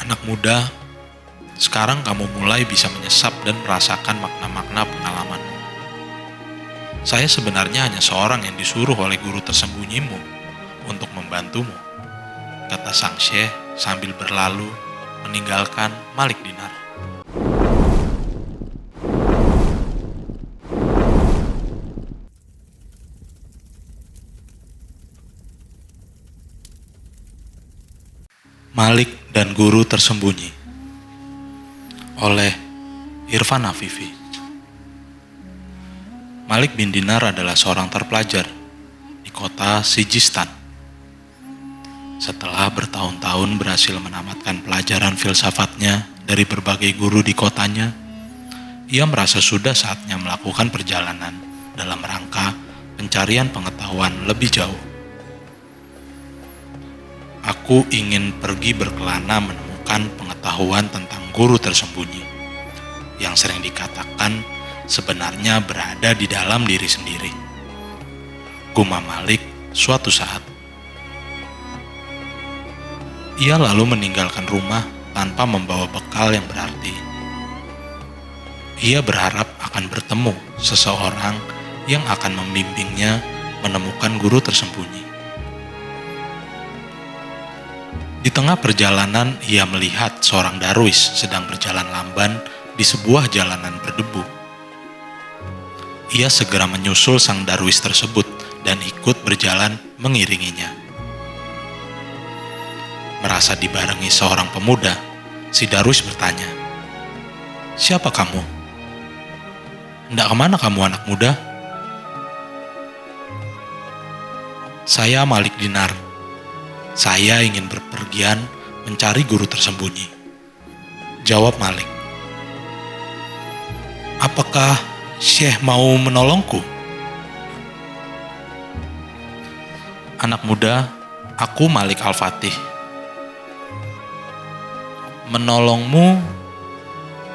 Anak muda, sekarang kamu mulai bisa menyesap dan merasakan makna-makna pengalamanmu. Saya sebenarnya hanya seorang yang disuruh oleh guru tersembunyimu untuk membantumu, kata sang syekh sambil berlalu meninggalkan Malik Dinar. Malik dan Guru Tersembunyi oleh Irfan Afifi. Malik bin Dinar adalah seorang terpelajar di kota Sijistan. Setelah bertahun-tahun berhasil menamatkan pelajaran filsafatnya dari berbagai guru di kotanya, ia merasa sudah saatnya melakukan perjalanan dalam rangka pencarian pengetahuan lebih jauh. Aku ingin pergi berkelana menemukan pengetahuan tentang guru tersembunyi yang sering dikatakan sebenarnya berada di dalam diri sendiri, gumam Malik suatu saat. Ia lalu meninggalkan rumah tanpa membawa bekal yang berarti. Ia berharap akan bertemu seseorang yang akan membimbingnya menemukan guru tersembunyi. Di tengah perjalanan, ia melihat seorang darwis sedang berjalan lamban di sebuah jalanan berdebu. Ia segera menyusul sang darwis tersebut dan ikut berjalan mengiringinya. Merasa dibarengi seorang pemuda, si darwis bertanya, "Siapa kamu? Hendak kemana kamu, anak muda?" "Saya Malik Dinar. Saya ingin berpergian mencari guru tersembunyi," jawab Malik. "Apakah Syekh mau menolongku?" "Anak muda, aku Malik Al-Fatih." "Menolongmu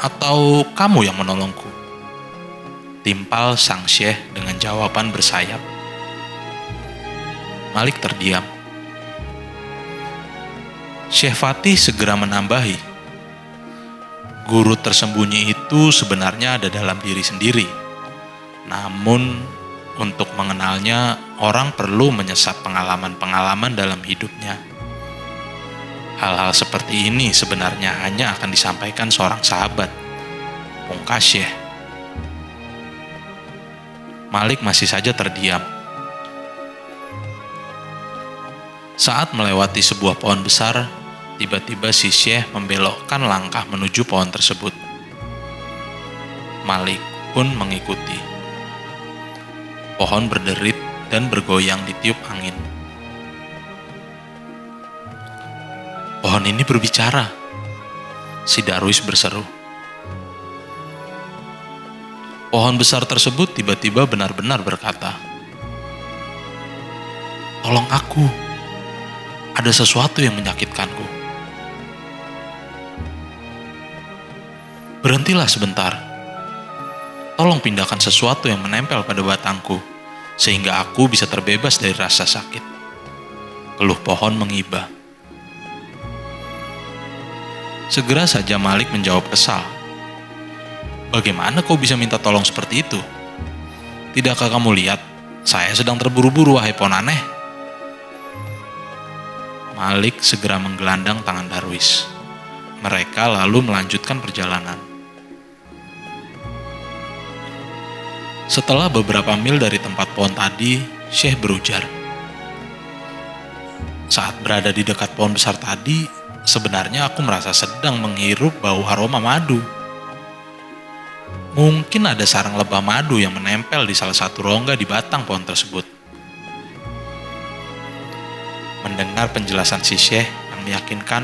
atau kamu yang menolongku?" timpal sang Syekh dengan jawaban bersayap. Malik terdiam. Syekh Fatih segera menambahi, "Guru tersembunyi itu sebenarnya ada dalam diri sendiri. Namun, untuk mengenalnya, orang perlu menyesap pengalaman-pengalaman dalam hidupnya. Hal-hal seperti ini sebenarnya hanya akan disampaikan seorang sahabat," pungkas Syekh. Malik masih saja terdiam. Saat melewati sebuah pohon besar, tiba-tiba si Syekh membelokkan langkah menuju pohon tersebut. Malik pun mengikuti. Pohon berderit dan bergoyang ditiup angin. "Pohon ini berbicara," si darwis berseru. Pohon besar tersebut tiba-tiba benar-benar berkata, "Tolong aku, ada sesuatu yang menyakitkanku. Berhentilah sebentar. Tolong pindahkan sesuatu yang menempel pada batangku, sehingga aku bisa terbebas dari rasa sakit," keluh pohon mengiba. Segera saja Malik menjawab kesal. "Bagaimana kau bisa minta tolong seperti itu? Tidakkah kamu lihat, saya sedang terburu-buru, wahai pohon aneh?" Malik segera menggelandang tangan darwis. Mereka lalu melanjutkan perjalanan. Setelah beberapa mil dari tempat pohon tadi, Syekh berujar, "Saat berada di dekat pohon besar tadi, sebenarnya aku merasa sedang menghirup bau aroma madu. Mungkin ada sarang lebah madu yang menempel di salah satu rongga di batang pohon tersebut." Mendengar penjelasan si Syekh yang meyakinkan,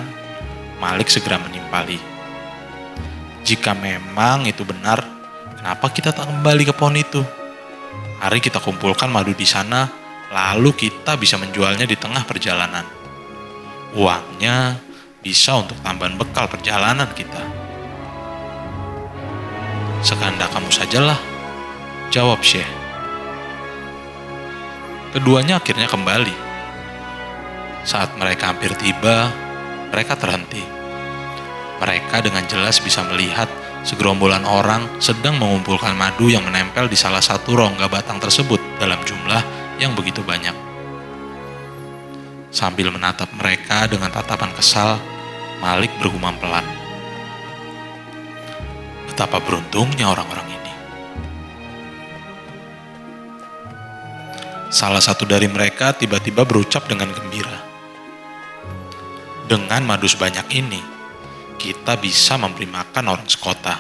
Malik segera menimpali. "Jika memang itu benar, kenapa kita tak kembali ke pohon itu? Mari kita kumpulkan madu di sana, lalu kita bisa menjualnya di tengah perjalanan. Uangnya bisa untuk tambahan bekal perjalanan kita." "Sekehendak kamu sajalah," jawab Syekh. Keduanya akhirnya kembali. Saat mereka hampir tiba, mereka terhenti. Mereka dengan jelas bisa melihat segerombolan orang sedang mengumpulkan madu yang menempel di salah satu rongga batang tersebut dalam jumlah yang begitu banyak. Sambil menatap mereka dengan tatapan kesal, Malik bergumam pelan. Betapa beruntungnya orang-orang ini. Salah satu dari mereka tiba-tiba berucap dengan gembira. Dengan madu sebanyak ini, kita bisa memberi makan orang sekota.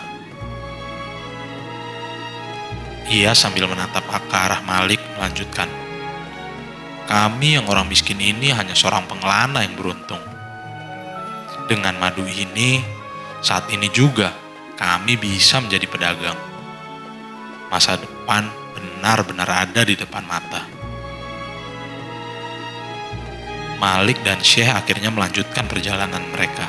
Ia sambil menatap ke arah Malik melanjutkan. Kami yang orang miskin ini hanya seorang pengelana yang beruntung. Dengan madu ini, saat ini juga kami bisa menjadi pedagang. Masa depan benar-benar ada di depan mata. Malik dan Syekh akhirnya melanjutkan perjalanan mereka.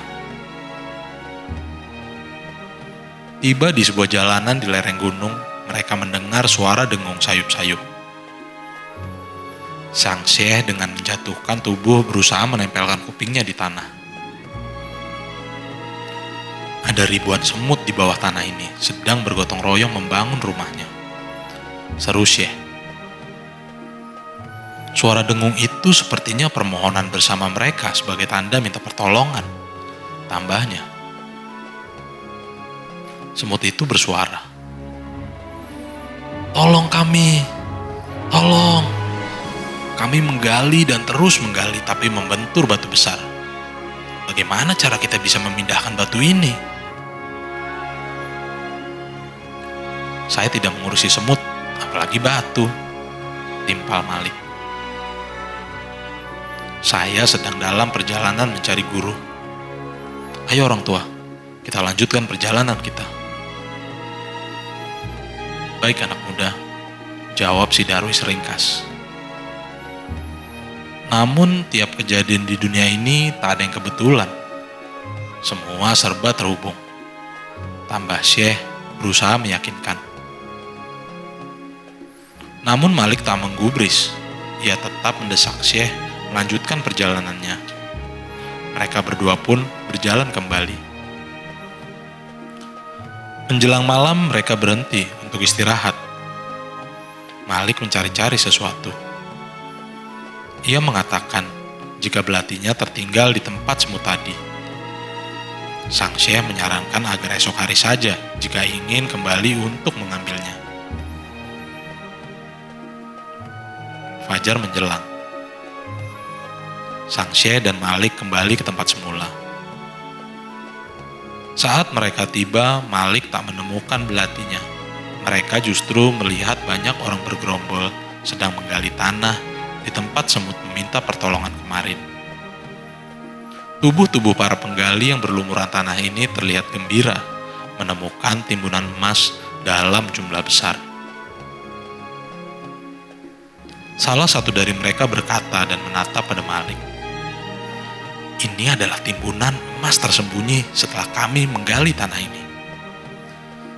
Tiba di sebuah jalanan di lereng gunung, mereka mendengar suara dengung sayup-sayup. Sang Syekh dengan menjatuhkan tubuh berusaha menempelkan kupingnya di tanah. Ada ribuan semut di bawah tanah ini, sedang bergotong royong membangun rumahnya. Seru Syekh. Suara dengung itu sepertinya permohonan bersama mereka sebagai tanda minta pertolongan. Tambahnya, semut itu bersuara. Tolong kami, tolong. Kami menggali dan terus menggali tapi membentur batu besar. Bagaimana cara kita bisa memindahkan batu ini? Saya tidak mengurusi semut, apalagi batu, timpal Malik. Saya sedang dalam perjalanan mencari guru. Ayo orang tua, kita lanjutkan perjalanan kita. Baik anak muda, jawab si Darwis ringkas. Namun tiap kejadian di dunia ini tak ada yang kebetulan. Semua serba terhubung. Tambah Syekh berusaha meyakinkan. Namun Malik tak menggubris. Ia tetap mendesak Syekh melanjutkan perjalanannya. Mereka berdua pun berjalan kembali. Menjelang malam mereka berhenti untuk istirahat. Malik mencari-cari sesuatu. Ia mengatakan jika belatinya tertinggal di tempat semut tadi. Sang Syekh menyarankan agar esok hari saja jika ingin kembali untuk mengambilnya. Fajar menjelang. Sang Syekh dan Malik kembali ke tempat semula. Saat mereka tiba, Malik tak menemukan belatinya. Mereka justru melihat banyak orang bergerombol sedang menggali tanah di tempat semut meminta pertolongan kemarin. Tubuh-tubuh para penggali yang berlumuran tanah ini terlihat gembira menemukan timbunan emas dalam jumlah besar. Salah satu dari mereka berkata dan menatap pada Malik. Ini adalah timbunan emas tersembunyi setelah kami menggali tanah ini.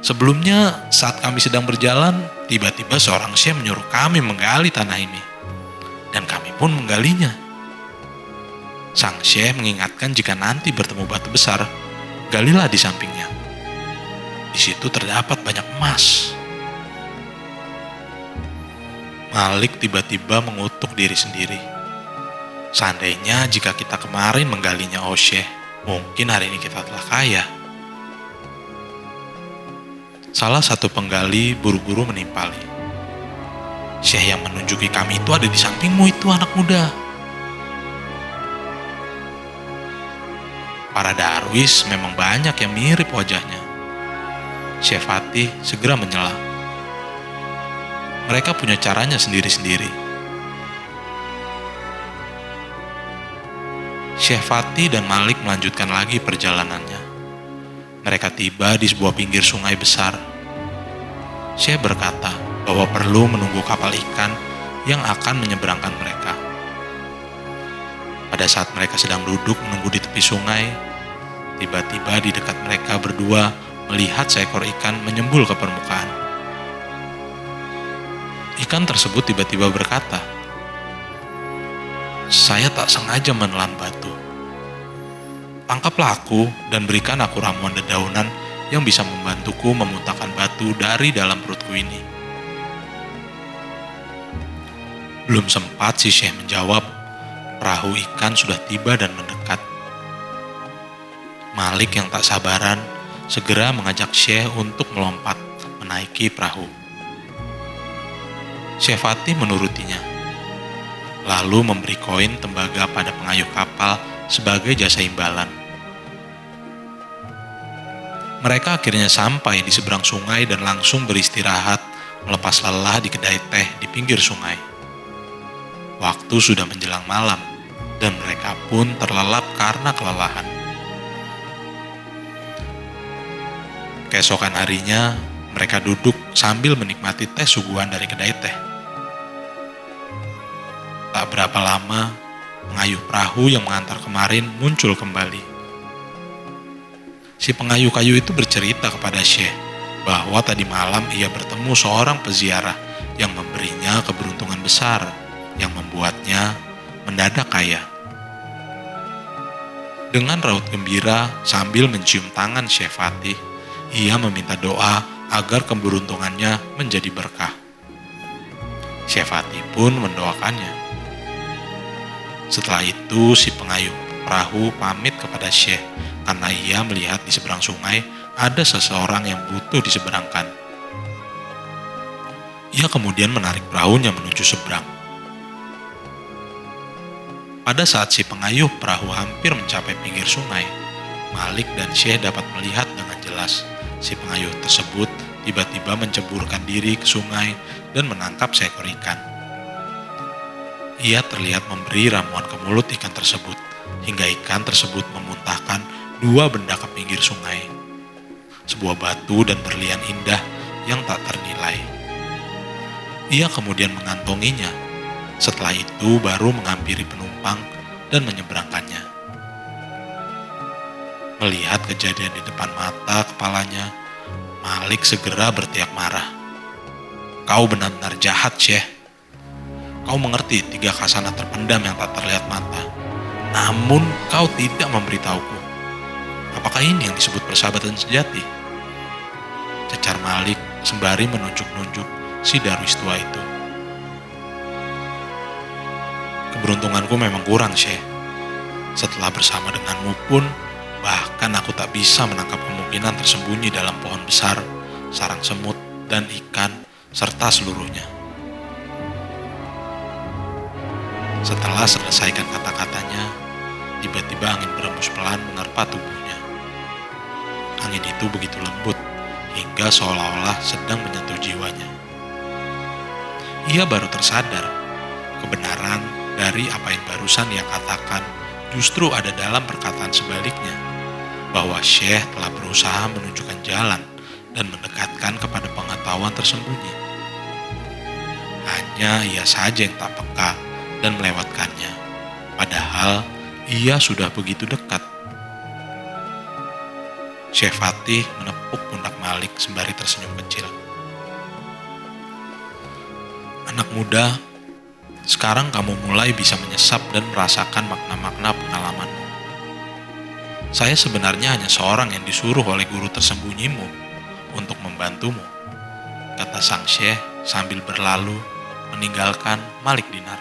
Sebelumnya, saat kami sedang berjalan, tiba-tiba seorang syekh menyuruh kami menggali tanah ini. Dan kami pun menggalinya. Sang syekh mengingatkan jika nanti bertemu batu besar, galilah di sampingnya. Di situ terdapat banyak emas. Malik tiba-tiba mengutuk diri sendiri. Seandainya jika kita kemarin menggalinya Syekh, mungkin hari ini kita telah kaya. Salah satu penggali buru-buru menimpali. Syekh yang menunjuki kami itu ada di sampingmu itu anak muda. Para Darwis memang banyak yang mirip wajahnya. Syekh Fatih segera menyela. Mereka punya caranya sendiri-sendiri. Syekh Fatih dan Malik melanjutkan lagi perjalanannya. Mereka tiba di sebuah pinggir sungai besar. Syekh berkata bahwa perlu menunggu kapal ikan yang akan menyeberangkan mereka. Pada saat mereka sedang duduk menunggu di tepi sungai, tiba-tiba di dekat mereka berdua melihat seekor ikan menyembul ke permukaan. Ikan tersebut tiba-tiba berkata, "Saya tak sengaja menelan batu. Tangkaplah aku dan berikan aku ramuan dedaunan yang bisa membantuku memuntahkan batu dari dalam perutku ini. Belum sempat si Syekh menjawab, perahu ikan sudah tiba dan mendekat. Malik yang tak sabaran segera mengajak Syekh untuk melompat menaiki perahu. Syekh Fatih menurutinya, lalu memberi koin tembaga pada pengayuh kapal sebagai jasa imbalan. Mereka akhirnya sampai di seberang sungai dan langsung beristirahat melepas lelah di kedai teh di pinggir sungai. Waktu sudah menjelang malam dan mereka pun terlelap karena kelelahan. Keesokan harinya, mereka duduk sambil menikmati teh suguhan dari kedai teh. Tak berapa lama, pengayuh perahu yang mengantar kemarin muncul kembali. Si pengayuh kayu itu bercerita kepada Syekh bahwa tadi malam ia bertemu seorang peziarah yang memberinya keberuntungan besar yang membuatnya mendadak kaya. Dengan raut gembira sambil mencium tangan Syekh Fatih, ia meminta doa agar keberuntungannya menjadi berkah. Syekh Fatih pun mendoakannya. Setelah itu si pengayuh perahu pamit kepada Syekh karena ia melihat di seberang sungai ada seseorang yang butuh diseberangkan. Ia kemudian menarik perahunya menuju seberang. Pada saat si pengayuh perahu hampir mencapai pinggir sungai, Malik dan Syekh dapat melihat dengan jelas si pengayuh tersebut tiba-tiba menceburkan diri ke sungai dan menangkap seekor ikan. Ia terlihat memberi ramuan ke mulut ikan tersebut, hingga ikan tersebut memuntahkan 2 benda ke pinggir sungai. Sebuah batu dan berlian indah yang tak ternilai. Ia kemudian mengantonginya. Setelah itu baru menghampiri penumpang dan menyeberangkannya. Melihat kejadian di depan mata kepalanya, Malik segera berteriak marah. "Kau benar-benar jahat, Syekh. Kau mengerti 3 khasanah terpendam yang tak terlihat mata. Namun kau tidak memberitahuku. Apakah ini yang disebut persahabatan sejati?" Cecar Malik sembari menunjuk-nunjuk si darwis tua itu. "Keberuntunganku memang kurang, Syekh. Setelah bersama denganmu pun, bahkan aku tak bisa menangkap kemungkinan tersembunyi dalam pohon besar, sarang semut, dan ikan, serta seluruhnya." Setelah selesaikan kata-katanya, tiba-tiba angin berembus pelan menerpa tubuhnya. Angin itu begitu lembut, hingga seolah-olah sedang menyentuh jiwanya. Ia baru tersadar, kebenaran dari apa yang barusan ia katakan justru ada dalam perkataan sebaliknya, bahwa Syekh telah berusaha menunjukkan jalan dan mendekatkan kepada pengetahuan tersembunyi. Hanya ia saja yang tak peka dan melewatkannya, padahal ia sudah begitu dekat. Syekh Fatih menepuk pundak Malik sembari tersenyum kecil. "Anak muda, sekarang kamu mulai bisa menyesap dan merasakan makna-makna pengalamanmu. Saya sebenarnya hanya seorang yang disuruh oleh guru tersembunyimu untuk membantumu," kata sang Syekh sambil berlalu meninggalkan Malik Dinar.